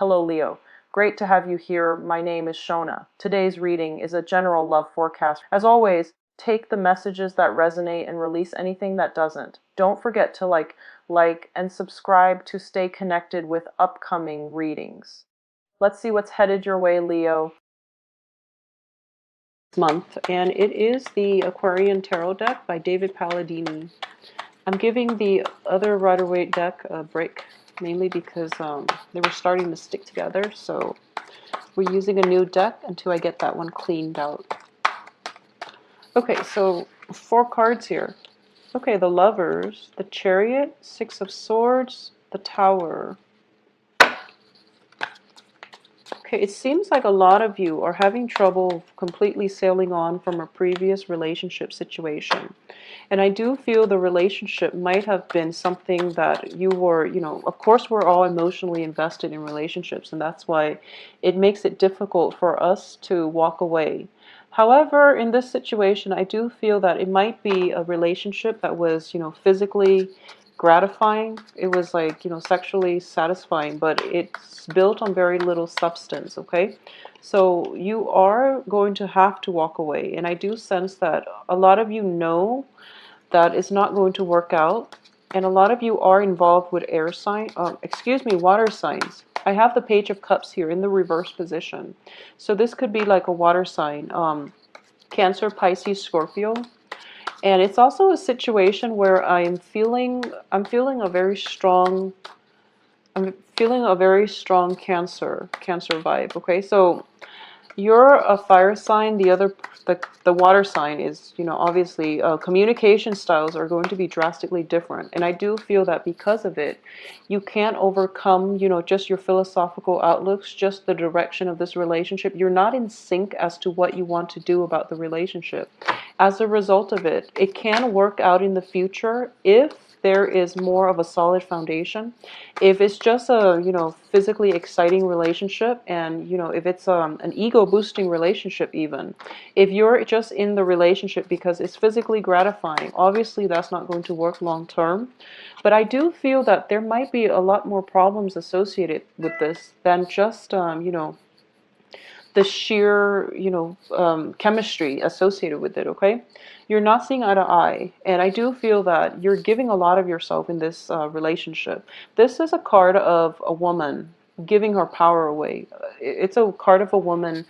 Hello, Leo. Great to have you here. My name is Shona. Today's reading is a general love forecast. As always, take the messages that resonate and release anything that doesn't. Don't forget to like, and subscribe to stay connected with upcoming readings. Let's see what's headed your way, Leo. Month, and it is the Aquarian Tarot deck by David Palladini. I'm giving the other Rider-Waite deck a break, mainly because they were starting to stick together, so we're using a new deck until I get that one cleaned out. Okay, so 4 cards here. Okay, the Lovers, the Chariot, 6 of Swords, the Tower. Okay, it seems like a lot of you are having trouble completely sailing on from a previous relationship situation. And I do feel the relationship might have been something that you were, of course we're all emotionally invested in relationships, and that's why it makes it difficult for us to walk away. However, in this situation, I do feel that it might be a relationship that was, physically gratifying. It was like, sexually satisfying, but it's built on very little substance, okay? So you are going to have to walk away. And I do sense that a lot of you know that it's not going to work out. And a lot of you are involved with water signs. I have the Page of Cups here in the reverse position. So this could be like a water sign. Cancer, Pisces, Scorpio. And it's also a situation where I'm feeling a very strong Cancer vibe, okay? So you're a fire sign, the water sign is, obviously communication styles are going to be drastically different. And I do feel that because of it, you can't overcome, just your philosophical outlooks, just the direction of this relationship. You're not in sync as to what you want to do about the relationship. As a result of it, it can work out in the future if there is more of a solid foundation. If it's just a, physically exciting relationship, and, if it's an ego boosting relationship even, if you're just in the relationship because it's physically gratifying, obviously that's not going to work long term. But I do feel that there might be a lot more problems associated with this than just, the sheer, chemistry associated with it, okay? You're not seeing eye to eye, and I do feel that you're giving a lot of yourself in this relationship. This is a card of a woman giving her power away. It's a card of a woman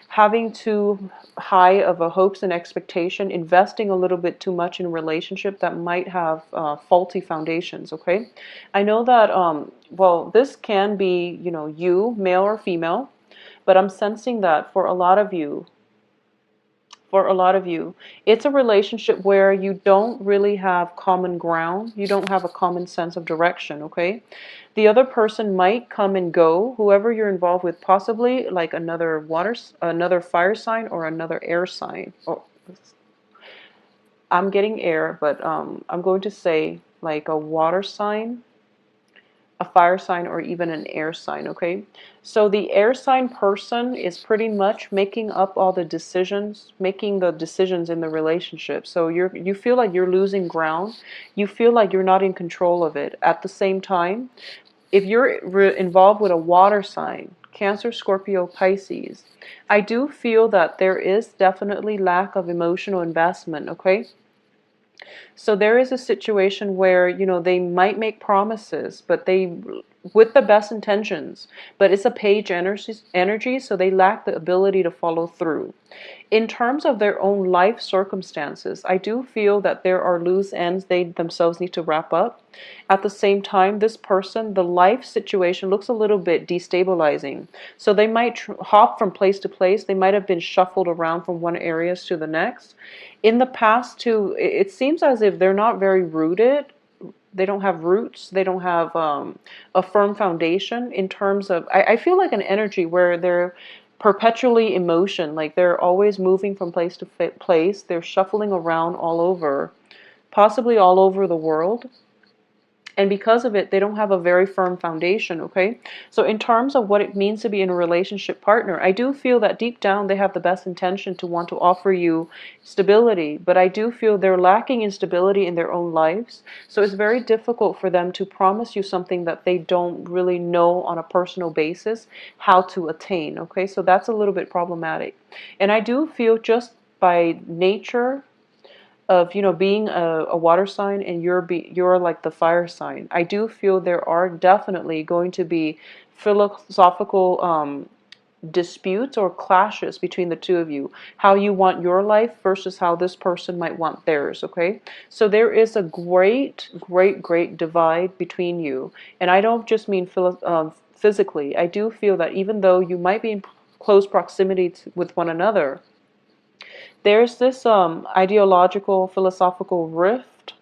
having too high of a hopes and expectation, investing a little bit too much in a relationship that might have faulty foundations, okay? I know that, this can be, you, male or female, but I'm sensing that for a lot of you, it's a relationship where you don't really have common ground. You don't have a common sense of direction, okay? The other person might come and go, whoever you're involved with, possibly like another fire sign or another air sign. Oh, I'm getting air, but I'm going to say like a water sign, a fire sign, or even an air sign, okay? So the air sign person is pretty much making up all the decisions, making the decisions in the relationship. So you feel like you're losing ground. You feel like you're not in control of it. At the same time, if you're involved with a water sign, Cancer, Scorpio, Pisces, I do feel that there is definitely lack of emotional investment, okay? So there is a situation where, they might make promises, but with the best intentions, but it's a page energy, so they lack the ability to follow through. In terms of their own life circumstances, I do feel that there are loose ends they themselves need to wrap up. At the same time, this person, the life situation looks a little bit destabilizing. So they might hop from place to place. They might have been shuffled around from one area to the next. In the past, too, it seems as if they're not very rooted. They don't have roots. They don't have a firm foundation in terms of, I feel like an energy where they're perpetually in motion, like they're always moving from place to place. They're shuffling around all over, possibly all over the world. And because of it, they don't have a very firm foundation, okay? So in terms of what it means to be in a relationship partner, I do feel that deep down they have the best intention to want to offer you stability, but I do feel they're lacking in stability in their own lives. So it's very difficult for them to promise you something that they don't really know on a personal basis how to attain, okay? So that's a little bit problematic. And I do feel just by nature of being a water sign, and you're like the fire sign, I do feel there are definitely going to be philosophical disputes or clashes between the two of you, how you want your life versus how this person might want theirs, okay? So there is a great divide between you, and I don't just mean physically. I do feel that even though you might be in close proximity with one another, there's this ideological, philosophical rift,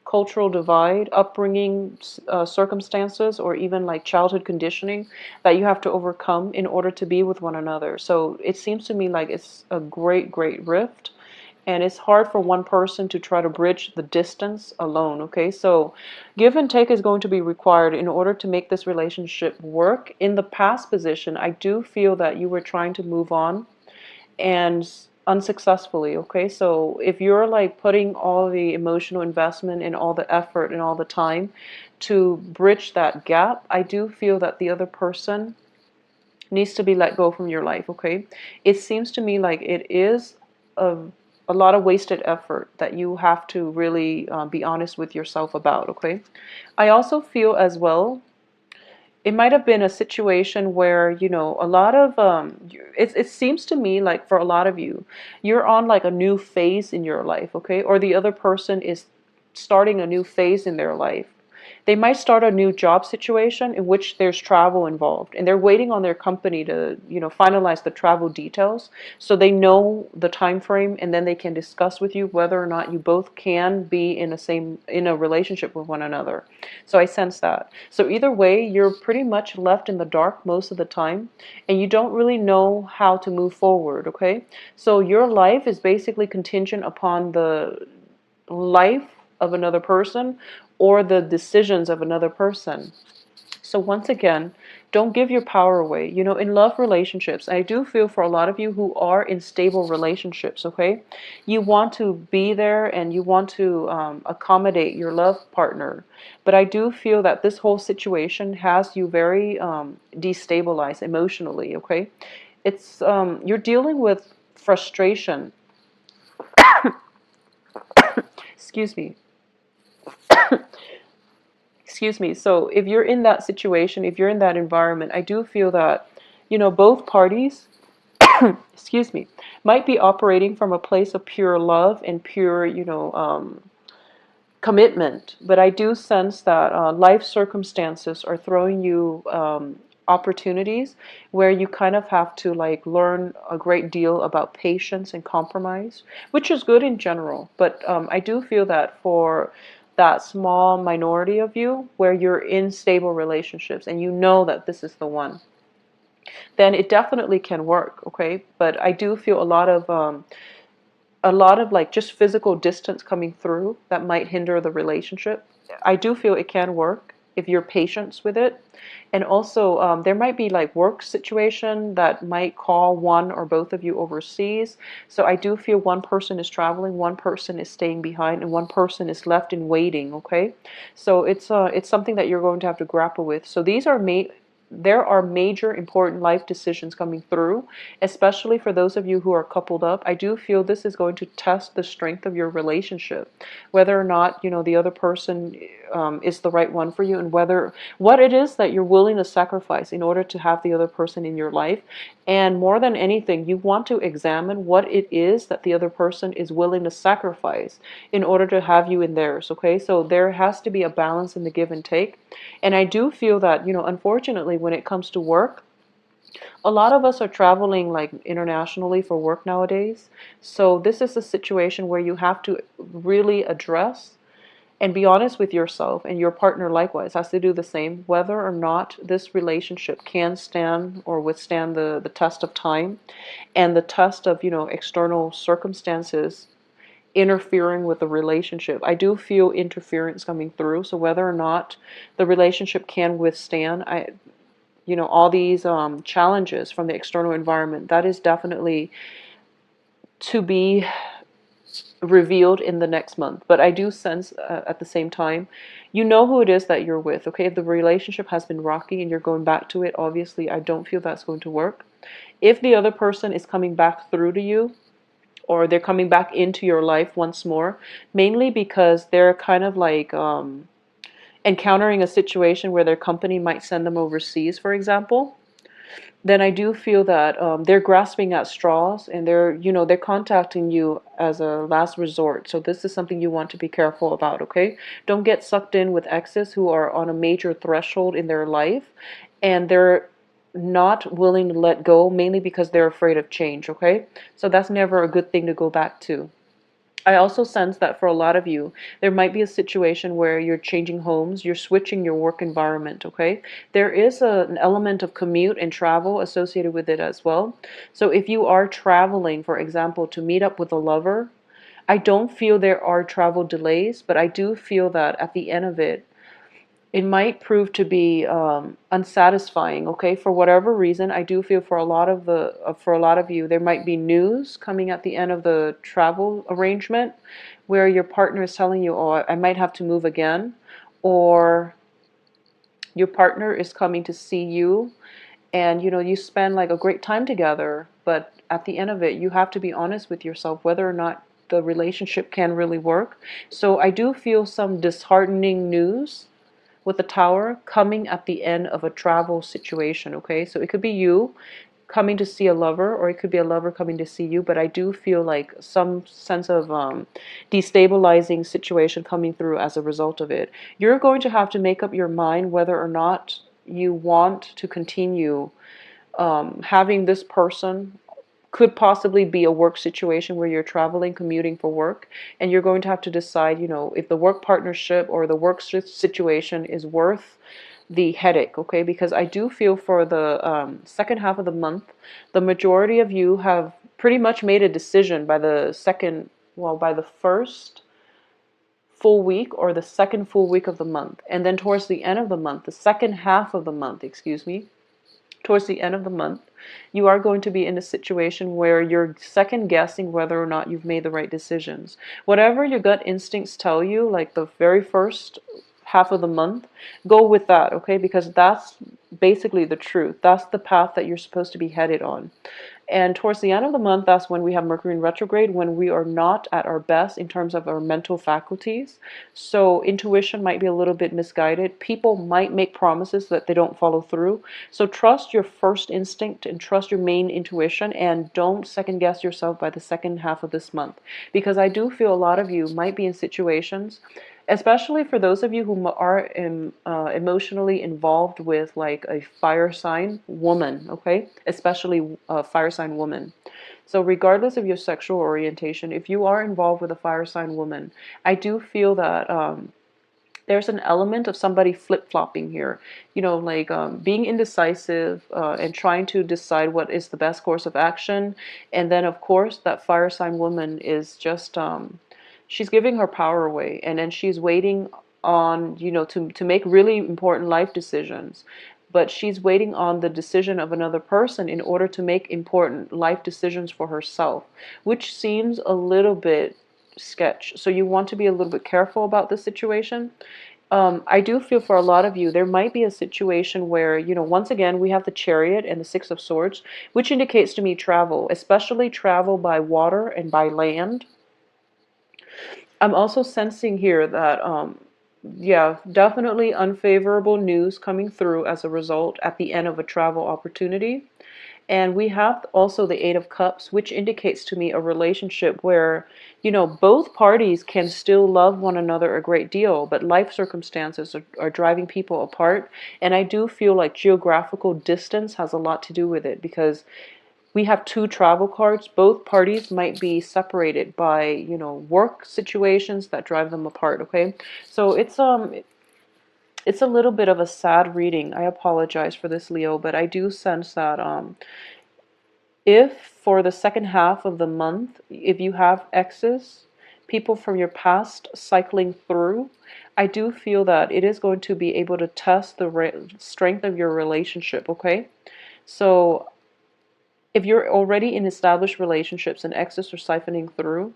cultural divide, upbringing, circumstances, or even like childhood conditioning that you have to overcome in order to be with one another. So it seems to me like it's a great rift. And it's hard for one person to try to bridge the distance alone, okay? So give and take is going to be required in order to make this relationship work. In the past position, I do feel that you were trying to move on and unsuccessfully, okay? So if you're like putting all the emotional investment and all the effort and all the time to bridge that gap, I do feel that the other person needs to be let go from your life, okay? It seems to me like it is a, a lot of wasted effort that you have to really be honest with yourself about, okay? I also feel as well it might have been a situation where a lot of it seems to me like for a lot of you, you're on like a new phase in your life, okay? Or the other person is starting a new phase in their life. They might start a new job situation in which there's travel involved, and they're waiting on their company to, finalize the travel details so they know the time frame, and then they can discuss with you whether or not you both can be in a relationship with one another. So I sense that. So either way, you're pretty much left in the dark most of the time, and you don't really know how to move forward, okay? So your life is basically contingent upon the life of another person or the decisions of another person. So once again, don't give your power away. In love relationships, I do feel for a lot of you who are in stable relationships, okay? You want to be there and you want to accommodate your love partner. But I do feel that this whole situation has you very destabilized emotionally, okay? It's you're dealing with frustration. Excuse me. Excuse me. So if you're in that situation, if you're in that environment, I do feel that, both parties, excuse me, might be operating from a place of pure love and pure, commitment. But I do sense that life circumstances are throwing you opportunities where you kind of have to like learn a great deal about patience and compromise, which is good in general. But I do feel that for that small minority of you where you're in stable relationships and you know that this is the one, then it definitely can work, okay? But I do feel a lot of like just physical distance coming through that might hinder the relationship. I do feel it can work if you're patient with it. And also, there might be like work situation that might call one or both of you overseas. So I do feel one person is traveling, one person is staying behind, and one person is left in waiting. Okay, so it's something that you're going to have to grapple with. So there are major important life decisions coming through, especially for those of you who are coupled up. I do feel this is going to test the strength of your relationship, whether or not, the other person is the right one for you, and what it is that you're willing to sacrifice in order to have the other person in your life. And more than anything, you want to examine what it is that the other person is willing to sacrifice in order to have you in theirs, okay? So there has to be a balance in the give and take. And I do feel that, unfortunately, when it comes to work, a lot of us are traveling like internationally for work nowadays. So this is a situation where you have to really address and be honest with yourself, and your partner likewise has to do the same, whether or not this relationship can stand or withstand the test of time and the test of, external circumstances interfering with the relationship. I do feel interference coming through. So whether or not the relationship can withstand, all these challenges from the external environment, that is definitely to be revealed in the next month. But I do sense at the same time, you know who it is that you're with, okay? If the relationship has been rocky and you're going back to it, obviously I don't feel that's going to work. If the other person is coming back through to you, or they're coming back into your life once more, mainly because they're kind of like encountering a situation where their company might send them overseas, for example, then I do feel that they're grasping at straws, and they're contacting you as a last resort. So this is something you want to be careful about, okay? Don't get sucked in with exes who are on a major threshold in their life, and they're not willing to let go, mainly because they're afraid of change, okay? So that's never a good thing to go back to. I also sense that for a lot of you, there might be a situation where you're changing homes, you're switching your work environment, okay? There is an element of commute and travel associated with it as well. So if you are traveling, for example, to meet up with a lover, I don't feel there are travel delays, but I do feel that at the end of it, it might prove to be unsatisfying, okay? For whatever reason, I do feel for a lot of you, there might be news coming at the end of the travel arrangement where your partner is telling you, oh, I might have to move again, or your partner is coming to see you, and you spend like a great time together, but at the end of it, you have to be honest with yourself whether or not the relationship can really work. So I do feel some disheartening news with the tower coming at the end of a travel situation, okay? So it could be you coming to see a lover, or it could be a lover coming to see you, but I do feel like some sense of destabilizing situation coming through as a result of it. You're going to have to make up your mind whether or not you want to continue having this person. Could possibly be a work situation where you're traveling, commuting for work, and you're going to have to decide, if the work partnership or the work situation is worth the headache, okay? Because I do feel for the second half of the month, the majority of you have pretty much made a decision by by the first full week or the second full week of the month. And then towards the end of the month, the second half of the month, excuse me, towards the end of the month, you are going to be in a situation where you're second guessing whether or not you've made the right decisions. Whatever your gut instincts tell you, like the very first half of the month, go with that, okay? Because that's basically the truth. That's the path that you're supposed to be headed on. And towards the end of the month, that's when we have Mercury in retrograde, when we are not at our best in terms of our mental faculties. So intuition might be a little bit misguided. People might make promises that they don't follow through. So trust your first instinct and trust your main intuition, and don't second guess yourself by the second half of this month. Because I do feel a lot of you might be in situations, especially for those of you who are emotionally involved with like a fire sign woman, okay? Especially a fire sign woman. So regardless of your sexual orientation, if you are involved with a fire sign woman, I do feel that there's an element of somebody flip-flopping here, like being indecisive and trying to decide what is the best course of action. And then of course that fire sign woman is just she's giving her power away, and then she's waiting on, to make really important life decisions. But she's waiting on the decision of another person in order to make important life decisions for herself, which seems a little bit sketch. So you want to be a little bit careful about this situation. I do feel for a lot of you, there might be a situation where, once again, we have the Chariot and the Six of Swords, which indicates to me travel, especially travel by water and by land. I'm also sensing here that, yeah, definitely unfavorable news coming through as a result at the end of a travel opportunity. And we have also the Eight of Cups, which indicates to me a relationship where, both parties can still love one another a great deal, but life circumstances are driving people apart. And I do feel like geographical distance has a lot to do with it, because we have two travel cards. Both parties might be separated by, work situations that drive them apart, okay? So it's a little bit of a sad reading. I apologize for this, Leo, but I do sense that if for the second half of the month, if you have exes, people from your past cycling through, I do feel that it is going to be able to test the strength of your relationship, okay? So if you're already in established relationships and exes are siphoning through,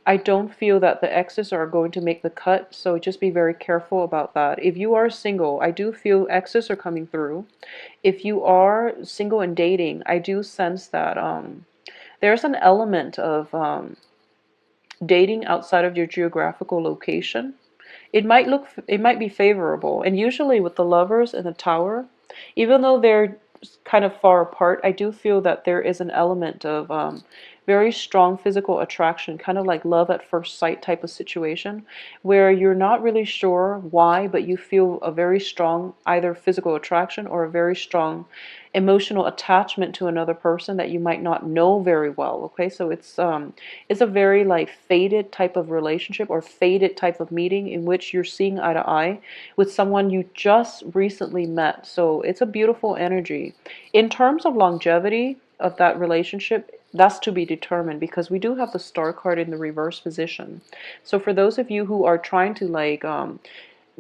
I don't feel that the exes are going to make the cut, so just be very careful about that. If you are single, I do feel exes are coming through. If you are single and dating, I do sense that there's an element of dating outside of your geographical location. It might be favorable. And usually with the lovers and the tower, even though they're kind of far apart, I do feel that there is an element of very strong physical attraction, kind of like love at first sight type of situation, where you're not really sure why, but you feel a very strong either physical attraction or a very strong emotional attachment to another person that you might not know very well. Okay, so it's a very like faded type of relationship or faded type of meeting in which you're seeing eye to eye with someone you just recently met. So it's a beautiful energy. In terms of longevity of that relationship, that's to be determined because we do have the star card in the reverse position. So for those of you who are trying to like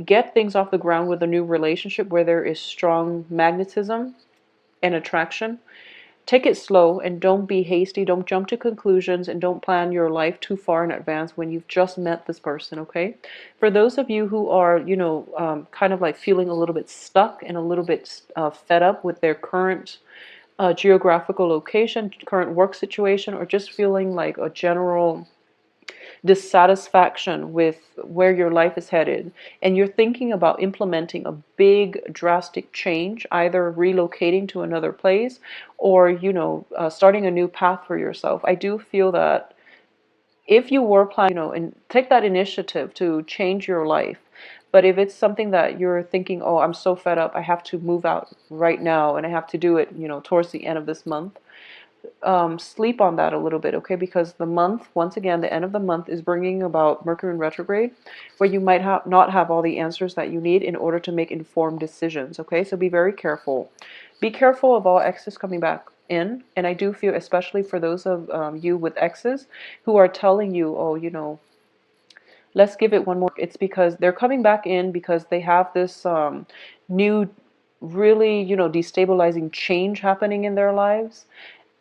get things off the ground with a new relationship where there is strong magnetism and attraction, take it slow and don't be hasty. Don't jump to conclusions and don't plan your life too far in advance when you've just met this person, okay? For those of you who are, kind of like feeling a little bit stuck and a little bit fed up with their current geographical location, current work situation, or just feeling like a general dissatisfaction with where your life is headed, and you're thinking about implementing a big drastic change, either relocating to another place or starting a new path for yourself, I do feel that if you were planning, and take that initiative to change your life. But if it's something that you're thinking, oh, I'm so fed up, I have to move out right now and I have to do it, towards the end of this month, sleep on that a little bit, okay? Because the month, once again, the end of the month is bringing about Mercury in retrograde, where you might not have all the answers that you need in order to make informed decisions, okay? So be very careful. Be careful of all exes coming back in, and I do feel, especially for those of you with exes who are telling you, oh, let's give it one more. It's because they're coming back in because they have this new, really, destabilizing change happening in their lives,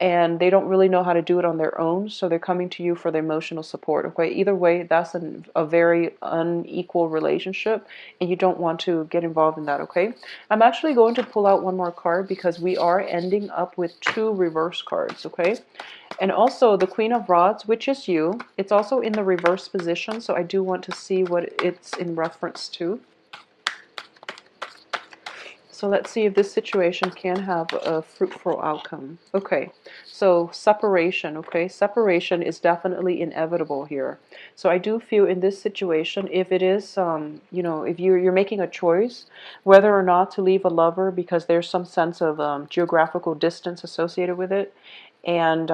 and they don't really know how to do it on their own, so they're coming to you for the emotional support, okay? Either way, that's a very unequal relationship, and you don't want to get involved in that, okay? I'm actually going to pull out one more card because we are ending up with two reverse cards, okay? And also the Queen of Rods, which is you, it's also in the reverse position, so I do want to see what it's in reference to. So let's see if this situation can have a fruitful outcome. Okay, so separation, okay? Separation is definitely inevitable here. So I do feel in this situation, if it is, if you're making a choice, whether or not to leave a lover because there's some sense of geographical distance associated with it, and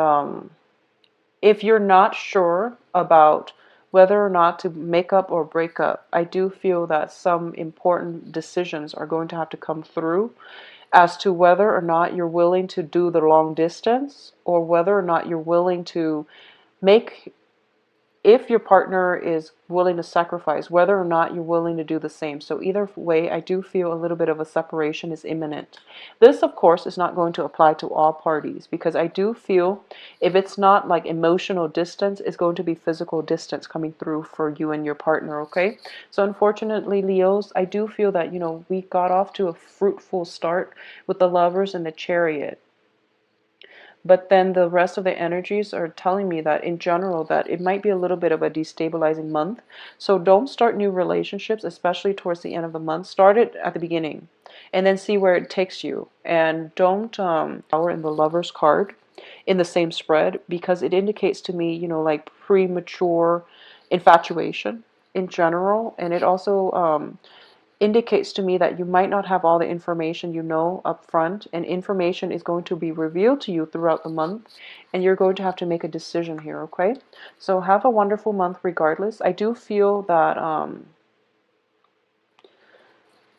if you're not sure about whether or not to make up or break up, I do feel that some important decisions are going to have to come through as to whether or not you're willing to do the long distance or whether or not you're willing to make, if your partner is willing to sacrifice, whether or not you're willing to do the same. So either way, I do feel a little bit of a separation is imminent. This, of course, is not going to apply to all parties because I do feel if it's not like emotional distance, it's going to be physical distance coming through for you and your partner, okay? So unfortunately, Leos, I do feel that, we got off to a fruitful start with the Lovers and the Chariot. But then the rest of the energies are telling me that in general that it might be a little bit of a destabilizing month. So don't start new relationships, especially towards the end of the month. Start it at the beginning and then see where it takes you. And don't power in the Lover's card in the same spread because it indicates to me, like premature infatuation in general. And it also indicates to me that you might not have all the information up front, and information is going to be revealed to you throughout the month, and you're going to have to make a decision here, okay? So have a wonderful month regardless. I do feel that,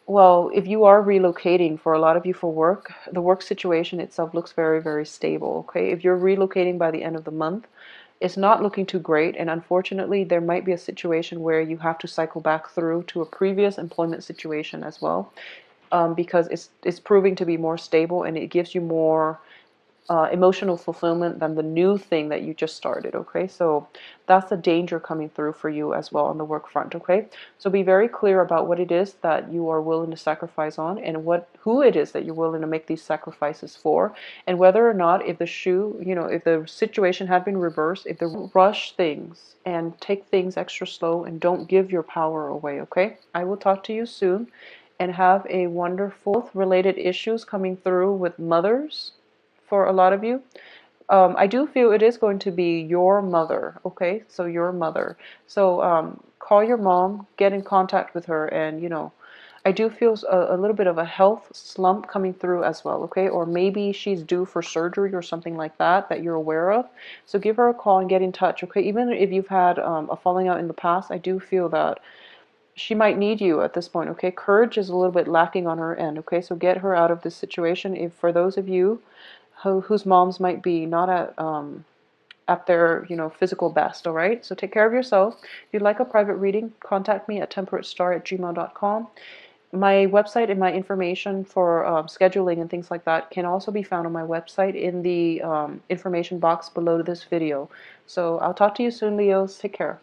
well, if you are relocating, for a lot of you for work, the work situation itself looks very, very stable, okay? If you're relocating by the end of the month, it's not looking too great, and unfortunately there might be a situation where you have to cycle back through to a previous employment situation as well, because it's proving to be more stable and it gives you more emotional fulfillment than the new thing that you just started. Okay, so that's the danger coming through for you as well on the work front. Okay, so be very clear about what it is that you are willing to sacrifice on, and who it is that you're willing to make these sacrifices for, and whether or not, if the shoe, if the situation had been reversed, if the rush things and take things extra slow and don't give your power away. Okay, I will talk to you soon, and have a wonderful related issues coming through with mothers for a lot of you. I do feel it is going to be your mother, okay? So your mother. So call your mom, get in contact with her, and I do feel a little bit of a health slump coming through as well, okay? Or maybe she's due for surgery or something like that you're aware of. So give her a call and get in touch, okay? Even if you've had a falling out in the past, I do feel that she might need you at this point, okay? Courage is a little bit lacking on her end, okay? So get her out of this situation. If for those of you whose moms might be not at their physical best, all right? So take care of yourself. If you'd like a private reading, contact me at temperatestar@gmail.com. My website and my information for scheduling and things like that can also be found on my website in the information box below this video. So I'll talk to you soon, Leos. Take care.